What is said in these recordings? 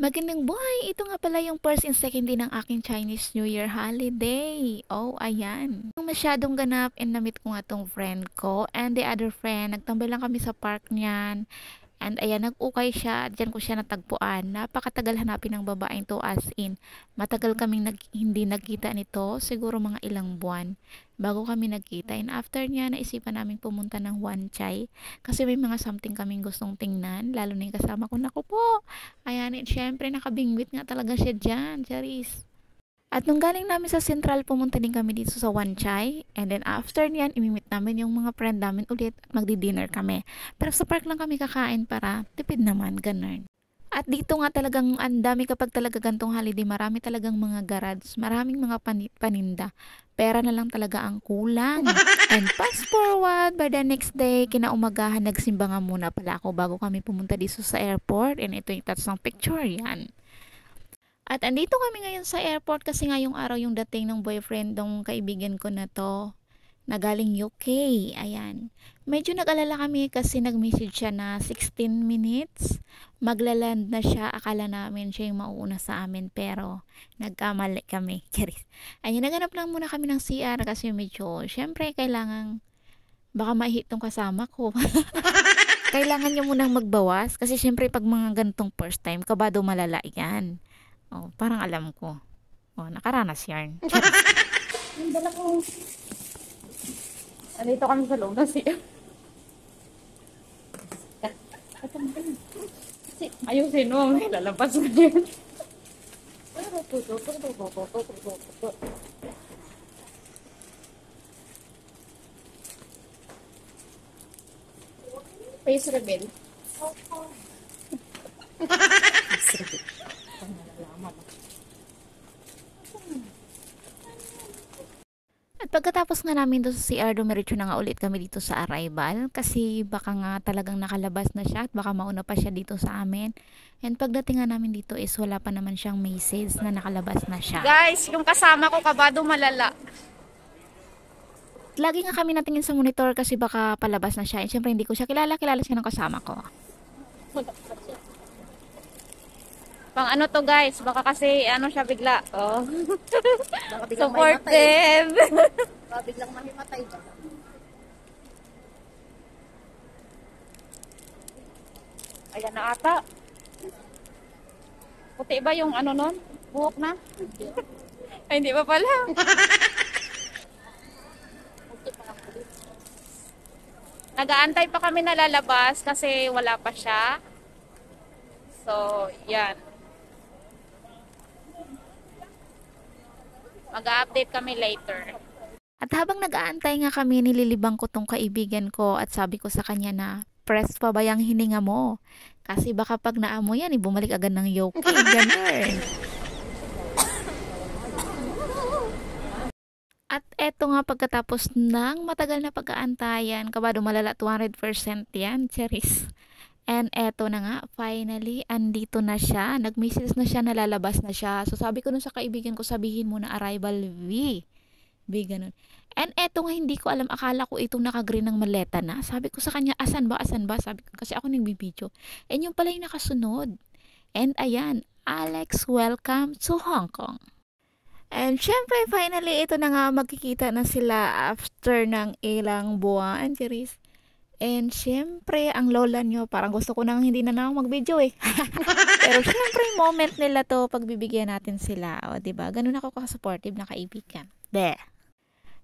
Magandang buhay! Ito nga pala yung first and second day ng aking Chinese New Year holiday. Oh, ayan. Yung masyadong ganap and na-meet ko nga tong friend ko and the other friend. Nagtambay lang kami sa park niyan. And ayan, nag-ukay siya at dyan ko siya natagpuan. Napakatagal hanapin ng babaeng to as in. Matagal kaming hindi nagkita nito, siguro mga ilang buwan bago kami nagkita. And after niya, naisipan namin pumunta ng Wan Chai kasi may mga something kaming gustong tingnan, lalo na yung kasama ko. Naku po! Ayan, at syempre nakabingwit nga talaga siya dyan, Charis. At nung galing namin sa Central, pumunta din kami dito sa Wan Chai. And then after niyan, imimit namin yung mga friend namin ulit at magdi-dinner kami. Pero sa park lang kami kakain para tipid naman, ganun. At dito nga talagang ang dami kapag talaga gantong holiday, marami talagang mga garage, maraming mga paninda. Pera na lang talaga ang kulang. And fast forward, by the next day, kinaumagahan, nagsimba nga muna pala ako bago kami pumunta dito sa airport. And ito yung tatlong picture, yan. At andito kami ngayon sa airport kasi ngayong araw yung dating ng boyfriend ng kaibigan ko na to na galing UK. Ayan. Medyo nag-alala kami kasi nag-message siya na 16 minutes. Maglaland na siya. Akala namin siya yung mauuna sa amin pero nagkamali kami. Charis. Ayan, naganap lang muna kami ng CR kasi medyo, syempre, kailangan baka mahit tong kasama ko. Kailangan niya munang magbawas kasi syempre pag mga gantong first time, kabado malala yan. Oh, parang alam ko. Oh, nakaranas yan. Ang dala ko. Andito kami sa loob ng siya. Ayusin mo. Lalabas mo yan. Face reveal. Face reveal. At pagkatapos nga namin doon sa CR, dumiretso na nga ulit kami dito sa arrival kasi baka nga talagang nakalabas na siya at baka mauna pa siya dito sa amin. And pagdating nga namin dito is wala pa naman siyang message na nakalabas na siya. Guys, yung kasama ko kabado malala. Lagi nga kami natingin sa monitor kasi baka palabas na siya. And syempre hindi ko siya kilala siya ng kasama ko. Pang ano to guys, baka kasi ano siya bigla. Oh. Baka biglang Supportive. Baka biglang mahimatay ba? Ayan na ata. Puti ba yung ano nun? Buhok na? Ay, hindi pa pala. Nag-aantay pa kami na lalabas kasi wala pa siya. So, yan. Mag-update kami later. At habang nag-aantay nga kami, nililibang ko tong kaibigan ko at sabi ko sa kanya na, press pa ba yung hininga mo? Kasi baka pag naamoy yan, bumalik agad ng yoke. Ganun. At eto nga pagkatapos ng matagal na pag-aantayan, kabado malala 200% yan, Cheris. And eto na nga, finally, andito na siya. Nag-message na siya, nalalabas na siya. So sabi ko nun sa kaibigan ko, sabihin mo na arrival V. V, ganun. And eto nga, hindi ko alam, akala ko itong naka-green ng maleta na. Sabi ko sa kanya, asan ba? Asan ba? Sabi ko, kasi ako nagbibideo. And yung pala yung nakasunod. And ayan, Alex, welcome to Hong Kong. And syempre, finally, ito na nga, magkikita na sila after ng ilang buwan, Charis. And syempre, ang lola nyo, parang gusto ko nang hindi na ako mag-video eh. Pero syempre, moment nila to, pagbibigyan natin sila. O, diba? Ganun ako ka-supportive na kaibigan. Bleh.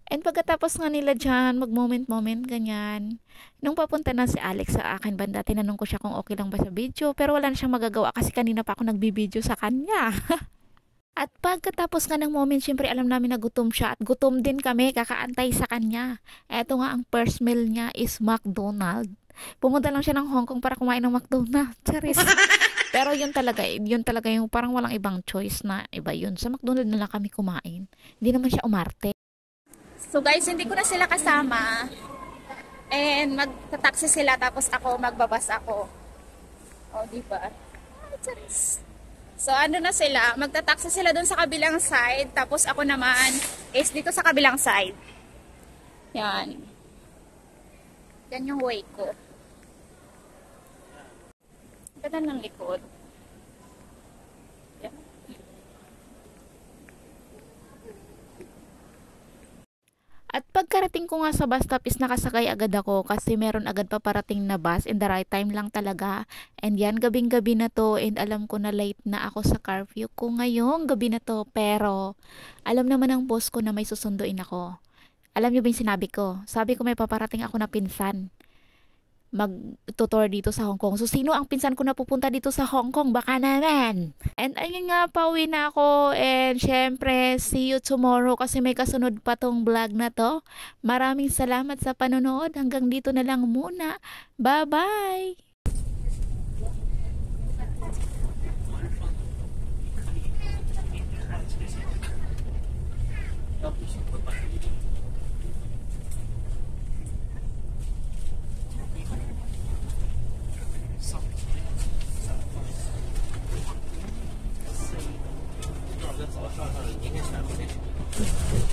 And pagkatapos nga nila dyan, mag-moment-moment, ganyan. Nung papunta na si Alex sa akin banda, tinanong ko siya kung okay lang ba sa video. Pero wala na siyang magagawa kasi kanina pa ako nagbibideo sa kanya. At pagkatapos nga ng moment, syempre alam namin na gutom siya at gutom din kami, kakaantay sa kanya. Eto nga, ang first meal niya is McDonald's. Pumunta lang siya ng Hong Kong para kumain ng McDonald's. Charis. Pero yun talaga yung parang walang ibang choice na iba yun. Sa McDonald's na lang kami kumain. Hindi naman siya umarte. So guys, hindi ko na sila kasama. And magta-taxi sila tapos ako, magbabas ako. O, diba? Ay, charis. So ano na sila, magta-taxi sila doon sa kabilang side, tapos ako naman is dito sa kabilang side. Yan. Yan yung way ko. Ganda ng likod. Pagkarating ko nga sa bus stop is nakasakay agad ako kasi meron agad paparating na bus in the right time lang talaga. And yan, gabing-gabi na to and alam ko na late na ako sa curfew ko ngayong gabi na to. Pero alam naman ng boss ko na may susunduin ako. Alam niyo ba yung sinabi ko? Sabi ko may paparating ako na pinsan. Mag-tutor dito sa Hong Kong. So, sino ang pinsan ko na pupunta dito sa Hong Kong? Baka naman. And ayun nga, pauwi na ako. And syempre, see you tomorrow kasi may kasunod pa tong vlog na to. Maraming salamat sa panonood. Hanggang dito na lang muna. Bye-bye! that's我上上，你应该全部得。